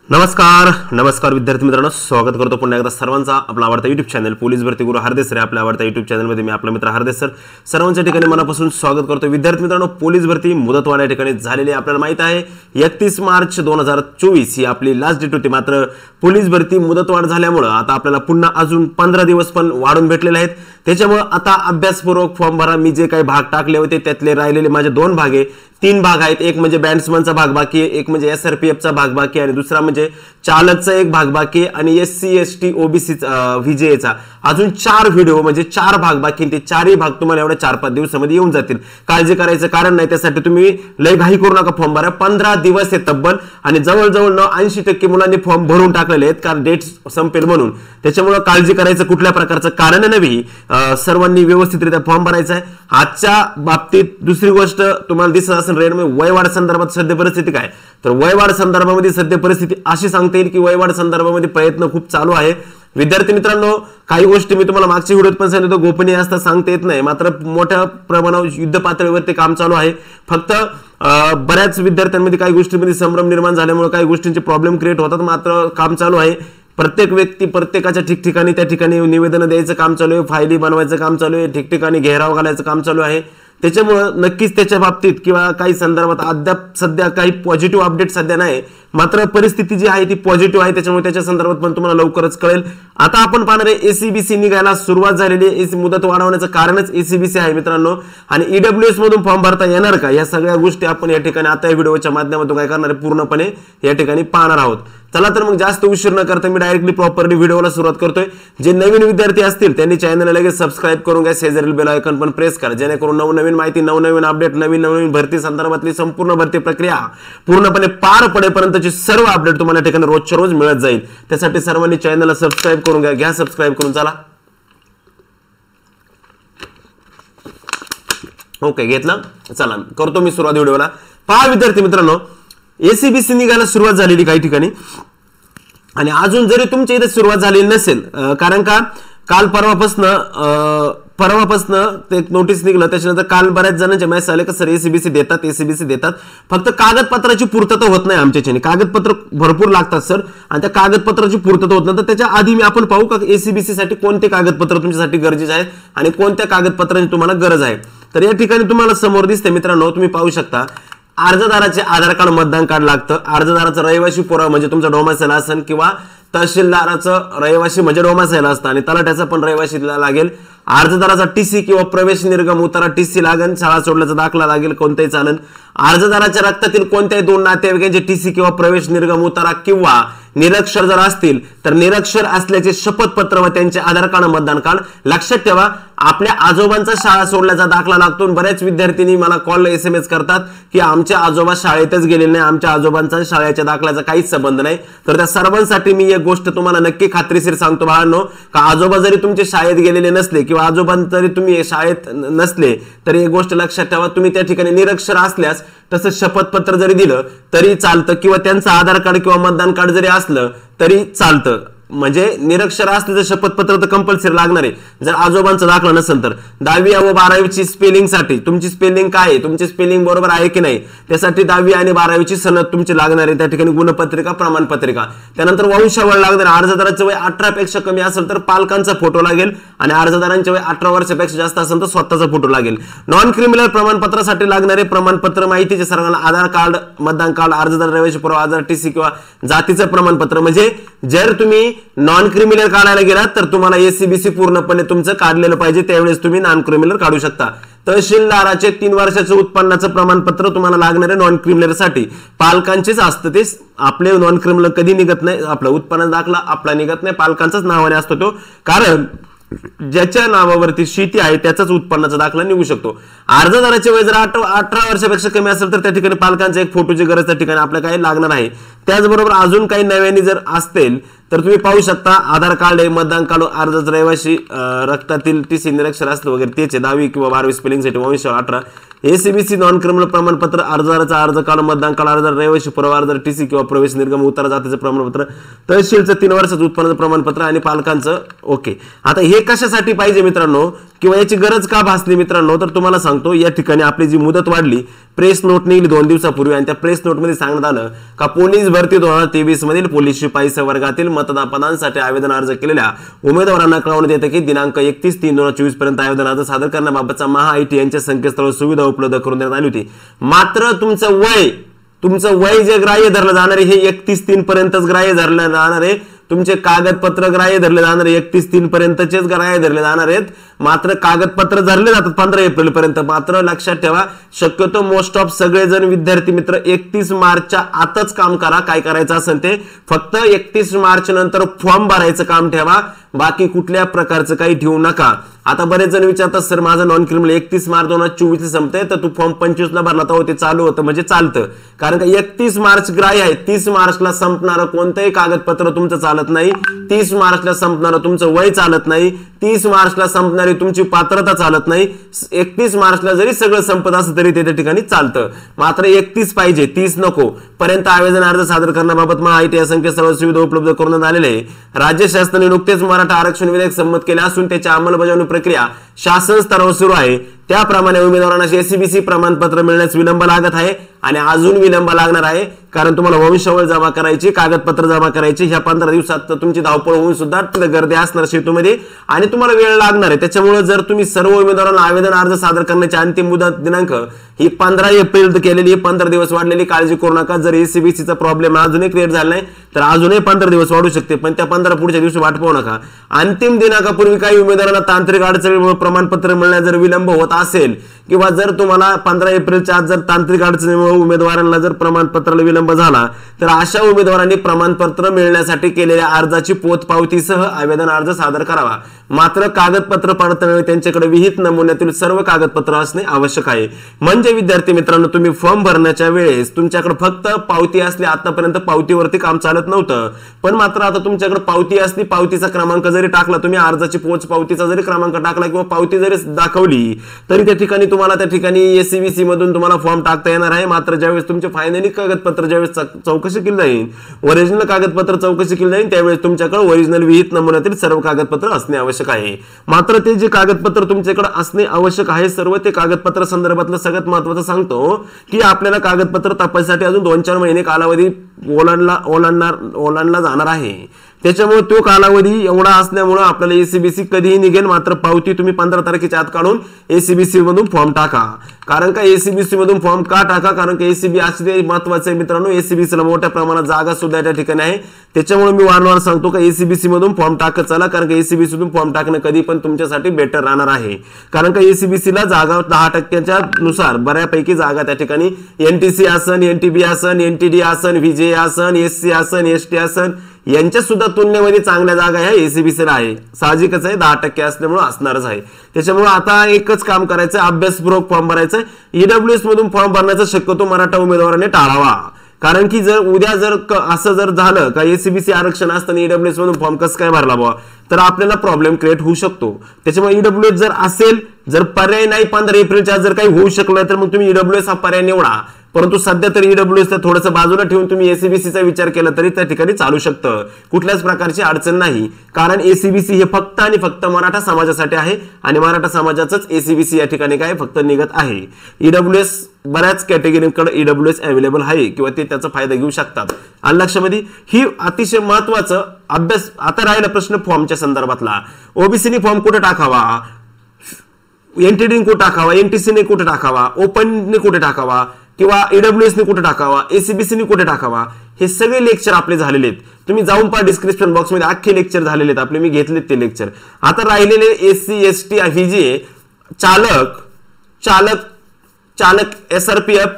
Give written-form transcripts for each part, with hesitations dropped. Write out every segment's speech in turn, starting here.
नमस्कार विद्यार्थी मित्रांनो, स्वागत करतो पुन्हा एकदा सर्वांचा आपला आवडता YouTube चॅनल पोलीस भरती गुरु हरदेस सर आपल्या आवडता YouTube चॅनल मध्ये मी आपला मित्र हरदेस सर सर्वांच्या ठिकाणी मनापासून स्वागत करतो। विद्यार्थी मित्रांनो, पोलीस भरती मुदतवाढ या ठिकाणी झालेली आपल्याला माहित आहे 31 मार्च 2024 ही आपली लास्ट डेट होती। मात्र पोलीस भरती मुदतवाढ झाल्यामुळे आता आपल्याला पुन्हा अजून 15 दिवस पण वाढून भेटलेले आहेत। त्याच्यामुळे आता अभ्यासपूर्वक फॉर्म भरा। मी जे काही भाग टाकले होते त्यातले राहिलेले माझे 2 भाग आहे, 3 भाग आहेत। एक म्हणजे बँड्समनचा भाग बाकी आहे, एक म्हणजे SRPFचा भाग बाकी आहे आणि दुसरा म्हणजे चालकचा एक भाग बाकी आणि SC ST OBC VJA अजून 4 व्हिडिओ म्हणजे 4 भाग बाकी। ते 4ही भाग तुम्हाला एवढ्या 4-5 दिवसामध्ये येऊन जातील। काळजी करायचं कारण नाही, त्यासाठी तुम्ही लय घाई करू नका। फॉर्म भरा, 15 दिवस आहे तब्बल आणि जवळजवळ 80% मुलांनी फॉर्म भरून टाकलेले आहेत कारण डेट संपेल म्हणून। त्याच्यामुळे काळजी करायचं कुठल्या प्रकारचं कारण नाही, सर्वांनी व्यवस्थितरित्या फॉर्म भरायचा आहे। आजच्या बाबतीत दुसरी गोष्ट तुम्हाला दिसत असेल रेडमध्ये वयवाढ संदर्भात सध्या परिस्थिती काय, तर वयवाढ संदर्भामध्ये सध्या परिस्थिती अशी सांगता येईल की वयवाढ संदर्भामध्ये प्रयत्न खूप चालू आहे। विद्यार्थी मित्रांनो, काही गोष्टी मी तुम्हाला मागच्या व्हिडिओत पण सांगितलं गोपनीय असता सांगता येत नाही, मात्र मोठ्या प्रमाणावर युद्ध पातळीवरती काम चालू आहे। फक्त बऱ्याच विद्यार्थ्यांमध्ये काही गोष्टींमध्ये संभ्रम निर्माण झाल्यामुळे काही गोष्टींचे प्रॉब्लेम क्रिएट होतात, मात्र काम चालू आहे। प्रत्येक व्यक्ती प्रत्येकाच्या ठिकठिकाणी त्या ठिकाणी निवेदन द्यायचं काम चालू आहे, फायली बनवायचं काम चालू आहे, ठिकठिकाणी घेराव घालायचं काम चालू आहे। त्याच्यामुळे नक्कीच त्याच्या बाबतीत किंवा काही संदर्भात अद्याप सध्या काही पॉझिटिव्ह अपडेट सध्या नाही, मात्र परिस्थिती जी आहे ती पॉझिटिव्ह आहे। त्याच्यामुळे त्याच्या संदर्भात पण तुम्हाला लवकरच कळेल। आता आपण पाहणार आहे ACBC निघायला सुरुवात झालेली आहे। मुदत वाढवण्याचं कारणच ACBC आहे मित्रांनो। आणि EWS मधून फॉर्म भरता येणार का, या सगळ्या गोष्टी आपण या ठिकाणी आता या व्हिडिओच्या माध्यमातून काय करणार आहे पूर्णपणे या ठिकाणी पाहणार आहोत। चला तर मग जास्त उशीर न करता मी डायरेक्टली प्रॉपरली व्हिडिओला सुरुवात करतोय। जे नवीन विद्यार्थी असतील त्यांनी चॅनलला लगेच सबस्क्राइब करून घ्या, शेजारील बेल आयकॉन पण प्रेस करा, जेणेकरून नवनवीन माहिती, नवनवीन अपडेट, नवीन भरती संदर्भातली संपूर्ण भरती प्रक्रिया पूर्णपणे पार पडेपर्यंतची सर्व अपडेट तुम्हाला या ठिकाणी रोजच्या रोज मिळत जाईल। त्यासाठी सर्वांनी चॅनलला सबस्क्राइब करून घ्या सबस्क्राइब करून। चला ओके, घेतलं। चला करतो मी सुरुवात व्हिडिओला। पहा विद्यार्थी मित्रांनो, ACBC निघायला सुरुवात झालेली काही ठिकाणी आणि अजून जरी तुमच्या इथे सुरुवात झालेली नसेल, कारण का काल परवापासनं ते नोटीस निघलं, त्याच्यानंतर काल बऱ्याच जणांचे मेसेज आले की सर ACBC देतात, फक्त कागदपत्राची पूर्तता होत नाही आमच्याच्याने। कागदपत्र भरपूर लागतात सर आणि त्या कागदपत्राची पूर्तता होत नाही। तर त्याच्या आधी मी आपण पाहू का ACBC साठी कोणते कागदपत्र तुमच्यासाठी गरजेचे आहेत आणि कोणत्या कागदपत्रांची तुम्हाला गरज आहे। तर या ठिकाणी तुम्हाला समोर दिसते मित्रांनो, तुम्ही पाहू शकता अर्जदाराचे आधार कार्ड, मतदान कार्ड लागतं। अर्जदाराचा रहिवासी पुरावा म्हणजे तुमचा डोमासाईल असेल किंवा तहसीलदाराचं रहिवासी म्हणजे डोमासाईल असतं आणि तलाठ्याचा पण रहिवासी लागेल। अर्जदाराचा TC किंवा प्रवेश निर्गम उतारा TC लागेल, शाळा सोडल्याचा दाखला लागेल, कोणताही चालेल। अर्जदाराच्या रक्तातील कोणत्याही 2 नातेवाईकांचे TC किंवा प्रवेश निर्गम उतारा किंवा निरक्षर जर असतील तर निरक्षर असल्याचे शपथपत्र व त्यांचे आधार कार्ड, मतदान कार्ड। लक्षात ठेवा, आपल्या आजोबांचा शाळा सोडल्याचा दाखला लागतो। बऱ्याच विद्यार्थ्यांनी मला कॉल SMS करतात की आमचे आजोबा शाळेतच गेलेले नाही, आमच्या आजोबांचा शाळेच्या दाखल्याचा काहीच संबंध नाही। तर त्या सर्वांसाठी मी एक गोष्ट तुम्हाला नक्की खात्रीशीर सांगतो बाळांनो, का आजोबा जरी तुमचे शाळेत गेलेले नसले किंवा आजोबा जरी तुम्ही शाळेत नसले तरी एक गोष्ट लक्षात ठेवा, तुम्ही त्या ठिकाणी निरक्षर असल्यास तसं शपथपत्र जरी दिलं तरी चालतं किंवा त्यांचं आधार कार्ड किंवा मतदान कार्ड जरी असलं तरी चालतं। म्हणजे निरक्षर असले तर शपथपत्र तर कंपल्सरी लागणार आहे जर आजोबांचा दाखला नसेल तर। 10वी व 12वीची स्पेलिंग साठी तुमची स्पेलिंग काय आहे, तुमची स्पेलिंग बरोबर आहे की नाही, त्यासाठी 10वी आणि 12वीची सनद तुमची लागणार आहे, त्या ठिकाणी गुणपत्रिका, प्रमाणपत्रिका। त्यानंतर वंशावळ लागणार। अर्जदाराचं वय 18 पेक्षा कमी असेल तर पालकांचा फोटो लागेल आणि अर्जदारांचे वय 18 वर्षापेक्षा जास्त असेल तर स्वतःचा फोटो लागेल। नॉन क्रिमिनल प्रमाणपत्रासाठी लागणारे प्रमाणपत्र माहितीचे सर्वांना आधार कार्ड, मतदान कार्ड, अर्जदार रहिवासी पुरावा, आधार TC किंवा जातीचं प्रमाणपत्र। म्हणजे जर तुम्ही नॉन क्रिमिनल काढायला गेलात तर तुम्हाला ACBC पूर्णपणे तुमचं काढलेलं पाहिजे, त्यावेळेस तुम्ही नॉन क्रिमिनल काढू शकता। तहसीलदाराचे 3 वर्षाचं उत्पन्नाचं प्रमाणपत्र तुम्हाला लागणार आहे नॉन क्रिमिनल साठी। पालकांचेच असतं ते, आपले नॉन क्रिमिनल कधी निघत नाही, आपला उत्पन्न दाखला आपला निघत नाही, पालकांचाच नावाने असतो तो, कारण ज्याच्या नावावरती शेती आहे त्याचाच उत्पन्नाचा दाखला निघू शकतो। अर्जदाराचे वय जर 18 वर्षापेक्षा कमी असेल तर त्या ठिकाणी पालकांच्या एक फोटोची गरज त्या ठिकाणी आपल्याला काही लागणार आहे। त्याचबरोबर अजून काही नव्याने जर असतील तर तुम्ही पाहू शकता आधार कार्ड आहे, मतदान कार्ड, अर्जाचा रहिवासी, रक्तातील TC निरक्षर असलं वगैरे त्याचे 10वी किंवा 12वी स्पेलिंग साठी वंशावळ 18। ACBC नॉन क्रिमिनल प्रमाणपत्र, अर्जदाराचा अर्ज कार्ड, मतदान कार्ड, अर्जदार रहिवासी पुरावा, अर्जदार TC किंवा प्रवेश निर्गम उतारा, जातीचं प्रमाणपत्र, तहसीलचं 3 वर्षाचं उत्पन्नाचं प्रमाणपत्र आणि पालकांचं ओके। आता हे कशासाठी पाहिजे मित्रांनो किंवा याची गरज का भासली मित्रांनो, तर तुम्हाला सांगतो, या ठिकाणी आपली जी मुदत वाढली, प्रेस नोट निघाली 2 दिवसापूर्वी आणि त्या प्रेस नोट मध्ये सांगण्यात आलं का पोलीस भरती 2023 मधील पोलीस शिपाई वर्गातील मतदानपदांसाठी आवेदन अर्ज केलेल्या उमेदवारांना कळवण्यात येतं की दिनांक 31/3/2024 पर्यंत आवेदन अर्ज सादर करण्याबाबतचा महाआयटी यांच्या संकेतस्थळावर सुविधा उपलब्ध करून देण्यात आली होती। मात्र तुमचं वय जे ग्राह्य धरलं जाणार आहे हे 31/3 पर्यंतच ग्राह्य धरलं जाणार आहे। तुमचे कागदपत्र ग्राह्य धरले जाणार 31/3 पर्यंतचेच ग्राह्य धरले जाणार आहेत। मात्र कागदपत्र धरले जातात 15 एप्रिल पर्यंत। मात्र लक्षात ठेवा, शक्यतो मोस्ट ऑफ सगळेजण विद्यार्थी मित्र 31 मार्चच्या आतच काम करा। काय करायचं असेल ते फक्त 31 मार्च नंतर फॉर्म भरायचं काम ठेवा, बाकी कुठल्या प्रकारचं काही ठेवू नका। आता बरेच जण विचारतात सर माझं नॉन क्रिमिनल 31 मार्च 2024 संपते तर तू फॉर्म 25 ला भरला तर ते चालू होतं म्हणजे चालतं, कारण का 31 मार्च ग्राह्य आहे। 30 मार्चला संपणारं कोणतंही कागदपत्र तुमचं चालत नाही, 30 मार्चला संपणारं तुमचं वय चालत नाही, 30 मार्चला संपणारी तुमची पात्रता चालत नाही। 31 मार्चला जरी सगळं संपत असलं तरी त्या ठिकाणी चालतं, मात्र 31 पाहिजे 30 नको। पर्यंत आवेदन अर्ज सादर करण्याबाबत महाआयटी या संकेतस्थळावर सुविधा उपलब्ध करून आलेले आहे। राज्य शासनाने नुकतेच मराठा आरक्षण विधेयक संमत केले असून त्याची अंमलबजावणी प्रक्रिया शासन स्तरावर सुरू आहे। त्याप्रमाणे उमेदवारांना एसीबीसी प्रमाणपत्र मिळण्यास विलंब लागत आहे आणि अजून विलंब लागणार आहे, कारण तुम्हाला वंशावळ जमा करायची, कागदपत्र जमा करायची। ह्या 15 दिवसात तुमची धावपळ होऊन सुद्धा गर्दी असणार सेतूमध्ये आणि तुम्हाला वेळ लागणार आहे। त्याच्यामुळे जर तुम्ही सर्व उमेदवारांना आवेदन अर्ज सादर करण्याची अंतिम मुदत दिनांक ही 15 एप्रिल केलेली, 15 दिवस वाढलेली, काळजी करू नका। जर एसीबीसीचा प्रॉब्लेम अजूनही क्लिअर झाला नाही तर अजूनही 15 दिवस वाढू शकते, पण त्या 15 पुढच्या दिवशी वाट पाहू नका। अंतिम दिनांकापूर्वी काही उमेदवारांना तांत्रिक अडचणीमुळे प्रमाणपत्र मिळण्यास जर विलंब होत असेल किंवा जर तुम्हाला 15 एप्रिलच्या आत जर तांत्रिक अडचणीमुळे उमेदवारांना जर प्रमाणपत्राला विलंब झाला तर अशा उमेदवारांनी प्रमाणपत्र मिळण्यासाठी केलेल्या अर्जाची पोचपावतीसह आवेदन अर्ज सादर करावा। मात्र कागदपत्र पडताळणी त्यांच्याकडे विहित नमुन्यातील सर्व कागदपत्र असणे आवश्यक आहे। म्हणजे विद्यार्थी मित्रांनो, तुम्ही फॉर्म भरण्याच्या वेळेस तुमच्याकडे फक्त पावती असली, आतापर्यंत पावतीवरती काम चालत नव्हतं, पण मात्र आता तुमच्याकडे पावती असली, पावतीचा क्रमांक जरी टाकला, तुम्ही अर्जाची पोचपावतीचा जरी क्रमांक टाकला किंवा पावती जरी दाखवली तरी त्या ठिकाणी तुम्हाला त्या ठिकाणी एसीबीसी मधून तुम्हाला फॉर्म टाकता येणार आहे। मात्र ज्यावेळेस तुमचे फायनली कागदपत्र ज्यावेळेस चौकशी केली जाईल, ओरिजिनल कागदपत्र चौकशी केली जाईल, त्यावेळेस तुमच्याकडे ओरिजिनल विहित नमुन्यातील सर्व कागदपत्र असणे आवश्यक आहे। मात्र ते जे कागदपत्र तुमच्याकडे असणे आवश्यक आहे सर्व ते कागदपत्र संदर्भातलं सगळ्यात महत्त्वाचं सांगतो की आपल्याला कागदपत्र तपासण्यासाठी अजून 2-4 महिने कालावधी ओलांडला जाणार आहे। त्याच्यामुळे तो कालावधी एवढा असल्यामुळे आपल्याला एसीबीसी कधीही निघेल। मात्र पावती तुम्ही 15 तारखेच्या आत काढून एसीबीसी मधून फॉर्म टाका। कारण का एसीबीसी मधून फॉर्म का टाका, कारण की एसीबी असले महत्वाचे आहे मित्रांनो, एसीबीसीला मोठ्या प्रमाणात जागा सुद्धा त्या ठिकाणी आहे। त्याच्यामुळे मी वारंवार सांगतो का एसीबीसी मधून फॉर्म टाकत चला, कारण का एसीबीसी मधून फॉर्म टाकणं कधी पण तुमच्यासाठी बेटर राहणार आहे। कारण का एसीबीसीला जागा 10% नुसार बऱ्यापैकी जागा त्या ठिकाणी एनटीसी आसन, एनटीबी आसन, एनटीडी आसन, व्हीजे आसन, एससी आसन, एसटी आसन यांच्या सुद्धा तुलनेमध्ये चांगल्या जागा ह्या एसीबीसीला आहे। साहजिकच आहे, 10% असल्यामुळे असणारच आहे। त्याच्यामुळे आता एकच काम करायचं, अभ्यासपूर्वक फॉर्म भरायचा। ईडब्ल्यूएस मधून फॉर्म भरण्याचा शक्यतो मराठा उमेदवारांनी टाळावा, कारण की जर उद्या जर असं जर झालं का एसीबीसी आरक्षण असताना ईडब्ल्यूएस मधून फॉर्म कसं काय भरला बुवा, तर आपल्याला प्रॉब्लेम क्रिएट होऊ शकतो। त्याच्यामुळे ईडब्ल्यूएस जर असेल, जर पर्याय नाही 15 एप्रिलच्या जर काही होऊ शकलं तर मग तुम्ही ईडब्ल्यूएस हा पर्याय निवडा। परंतु सध्या तर ईडब्ल्यूएस थोडंसं बाजूला ठेवून तुम्ही एसीबीसीचा विचार केला तरी त्या ठिकाणी चालू शकतं, कुठल्याच प्रकारची अडचण नाही। कारण एसीबीसी हे फक्त आणि फक्त मराठा समाजासाठी आहे आणि मराठा समाजाचंच एसीबीसी या ठिकाणी काय फक्त निघत आहे। ईडब्ल्यूएस बऱ्याच कॅटेगरीकडे ईडब्ल्यूएस अवेलेबल आहे किंवा ते त्याचा फायदा घेऊ शकतात। आणि लक्षामध्ये ही अतिशय महत्वाचं अभ्यास। आता राहिला प्रश्न फॉर्मच्या संदर्भातला, ओबीसीने फॉर्म कुठे टाकावा, एनटीडी कुठे टाकावा, एनटीसीने कुठे टाकावा, ओपनने कुठे टाकावा किंवा ईडब्ल्यूएस ने कुठे टाकावा, एसीबीसी ने कुठे टाकावा, हे सगळे लेक्चर आपले झालेले आहेत। तुम्ही जाऊन पहा डिस्क्रिप्शन बॉक्स मध्ये अख्खे लेक्चर झालेले आहेत आपले, मी घेतलेत ते लेक्चर। आता राहिलेले एससी एसटी व्हीजे चालक एसआरपीएफ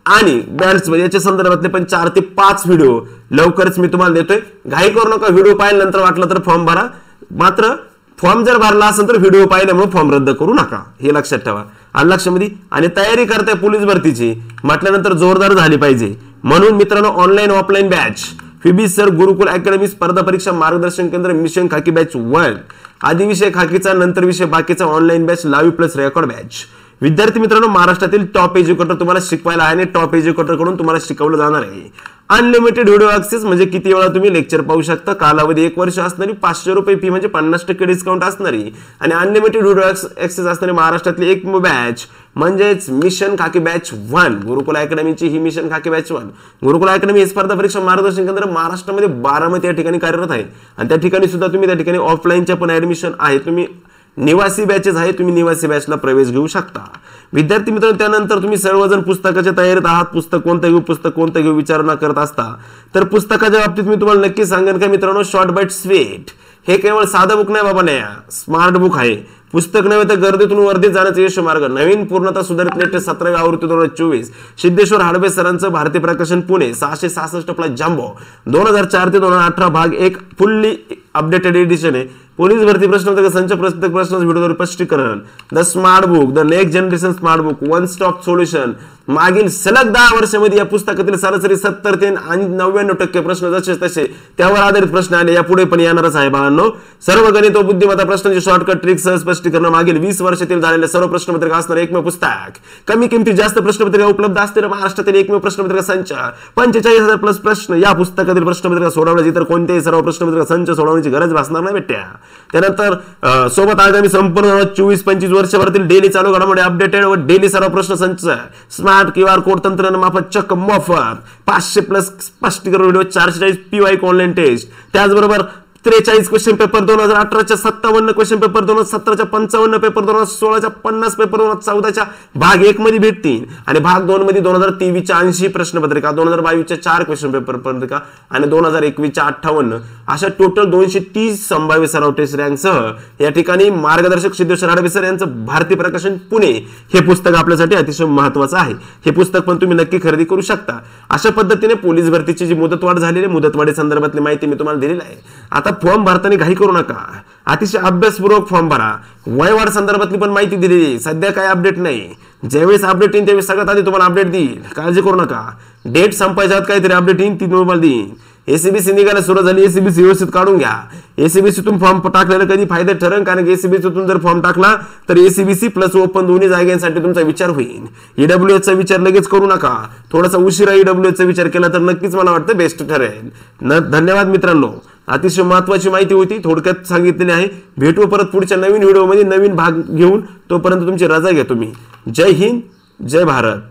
आणि बँड्स मध्ये याच्या संदर्भातले पण 4 ते 5 व्हिडिओ लवकरच मी तुम्हाला देतोय। घाई करू नका, व्हिडिओ पाहिल्यानंतर वाटलं तर फॉर्म भरा। मात्र फॉर्म जर भरला असेल तर व्हिडिओ पाहिल्यामुळे फॉर्म रद्द करू नका, हे लक्षात ठेवा। आणि लक्षामध्ये आणि तयारी करताय पोलीस भरतीची म्हटल्यानंतर जोरदार झाली पाहिजे। म्हणून मित्रांनो, ऑनलाईन ऑफलाईन बॅच फिबी सर गुरुकुल अकॅडमी स्पर्धा परीक्षा मार्गदर्शन केंद्र मिशन खाकी बॅच 1 आधी विषय खाकीचा, नंतर विषय बाकीचा online batch live plus record batch. विद्यार्थी मित्रांनो, महाराष्ट्रातील टॉप एज्युकेटर तुम्हाला शिकवायला आहे आणि टॉप एज्युकेटर कडून तुम्हाला शिकवलं जाणार आहे। अनलिमिटेड व्हिडिओ ऍक्सेस म्हणजे किती वेळा तुम्ही लेक्चर पाहू शकता, कालावधी 1 वर्ष असणारी, 500 रुपये फी म्हणजे 50% डिस्काउंट असणारी आणि अनलिमिटेड व्हिडिओ ऍक्सेस असणारी महाराष्ट्रातली एक बॅच म्हणजेच मिशन खाकी बॅच 1 गुरुकुल अकॅडमीची ही मिशन खाकी बॅच 1 गुरुकुल अकॅडमी ही स्पर्धा परीक्षा मार्गदर्शन केंद्र महाराष्ट्रामध्ये बारामती या ठिकाणी कार्यरत आहे आणि त्या ठिकाणी सुद्धा तुम्ही त्या ठिकाणी ऑफलाईनच्या पण ऍडमिशन आहे, तुम्ही निवासी बॅचेस आहे, तुम्ही निवासी बॅचला प्रवेश घेऊ शकता. विद्यार्थी मित्रांनो, त्यानंतर तुम्ही सर्वजण पुस्तकाच्या तयारीत आहात, पुस्तक कोणतं घेऊ विचारणा करत असता तर पुस्तकाच्या बाबतीत मी तुम्हाला नक्की सांगेन का मित्रांनो, शॉर्ट बाईट स्वीट हे केवळ साधं बुक नाही बाबा, नाही स्मार्ट बुक आहे. पुस्तक नव्हे तर गर्दीतून वर्दीत जाण्याचा यश मार्ग, नवीन पूर्णतः सुधारित लेटेस्ट 17वी आवृत्ती 2024, सिद्धेश्वर हाडबे सरांचं भारतीय प्रकाशन पुणे 666 प्लस जम्बो 2004 ते 2018 भाग 1 फुल्ली अपडेटेड एडिशन आहे. पोलीस भरती प्रश्नोत्तर संच प्रत्येक प्रश्नाचं व्हिडिओद्वारे स्पष्टीकरण, the smart book, the next generation smart book, one stop solution. मागील सलग 10 वर्षामध्ये या पुस्तकातील सरासरी 70 ते 99% प्रश्न जसे तसे त्यावर आधारित प्रश्न आले, यापुढे पण येणारच आहे बाळांनो. सर्व गणित व बुद्धिमत्ता प्रश्नांची शॉर्टकट ट्रिक सह स्पष्टीकरण मागील 20 वर्षातील झालेल्या सर्व प्रश्नपत्रिका असणारे एकमेव पुस्तक, कमी किमतीत जास्त प्रश्नपत्रिका उपलब्ध असलेल्या महाराष्ट्रातील एकमेव प्रश्नपत्रिका संच, 45,000 प्लस प्रश्न. या पुस्तकातील प्रश्नपत्रिका सोडवण्याची इतर कोणत्याही सर्व प्रश्नपत्रिका संच सोडवण्याची गरज भासणार नाही बेट्या. त्यानंतर सोबत आगामी संपूर्ण 24-25 वर्षभरातील डेली चालू घडामोडी अपडेटेड व डेली सर्व प्रश्न संच, स्मार्ट QR कोड तंत्रज्ञान मार्फत चक्क मोफत, 500 प्लस स्पष्टीकरण व्हिडिओ, 440 PYQ ऑनलाईन टेस्ट, त्याचबरोबर 43 क्वेश्चन पेपर 2018च्या 57 क्वेश्चन पेपर 2017च्या 55 पेपर 2016च्या 50 पेपर 2014च्या भाग 1 मध्ये भेटतील आणि भाग 2 मध्ये 2023च्या 80 प्रश्नपत्रिका, 2022च्या 4 क्वेश्चन पेपर पत्रिका आणि 2021च्या 58 अशा टोटल 230 संभाव्य सराव टेस्ट रँक सह या ठिकाणी मार्गदर्शक सिद्धेश्वर हाडबे सर यांचं भारतीय प्रकाशन पुणे हे पुस्तक आपल्यासाठी अतिशय महत्त्वाचं आहे. हे पुस्तक पण तुम्ही नक्की खरेदी करू शकता. अशा पद्धतीने पोलीस भरतीची जी मुदतवाढ झालेली मुदतवाढी संदर्भातली माहिती मी तुम्हाला दिलेली आहे. आता फॉर्म भरताना घाई करू नका, अतिशय अभ्यासपूर्वक फॉर्म भरा. वयवाढ संदर्भातली पण माहिती दिलेली, सध्या काय अपडेट नाही, ज्यावेळेस अपडेट येईल त्यावेळेस सगळ्यात आधी तुम्हाला अपडेट देईल, काळजी करू नका. डेट संपायच्या आत काहीतरी अपडेट येईल ती तुम्हाला देईल. एसीबीसी निघायला सुरुवात झाली, एसीबीसी व्यवस्थित काढून घ्या. एसीबीसीतून फॉर्म टाकलेला कधी फायदा ठरेल, कारण एसीबीसीतून जर फॉर्म टाकला तर एसीबीसी प्लस ओपन दोन्ही जागांसाठी तुमचा विचार होईल. ईडब्ल्यूएसचा विचार लगेच करू नका, थोडासा उशिरा ईडब्ल्यूएसचा विचार केला तर नक्कीच मला वाटतं बेस्ट ठरेल. धन्यवाद मित्रांनो, अतिशय महत्वाची माहिती होती, थोडक्यात सांगितलेली आहे. भेटू परत पुढच्या नवीन व्हिडिओमध्ये नवीन भाग घेऊन, तोपर्यंत तुमची रजा घ्या तुम्ही. जय हिंद, जय भारत.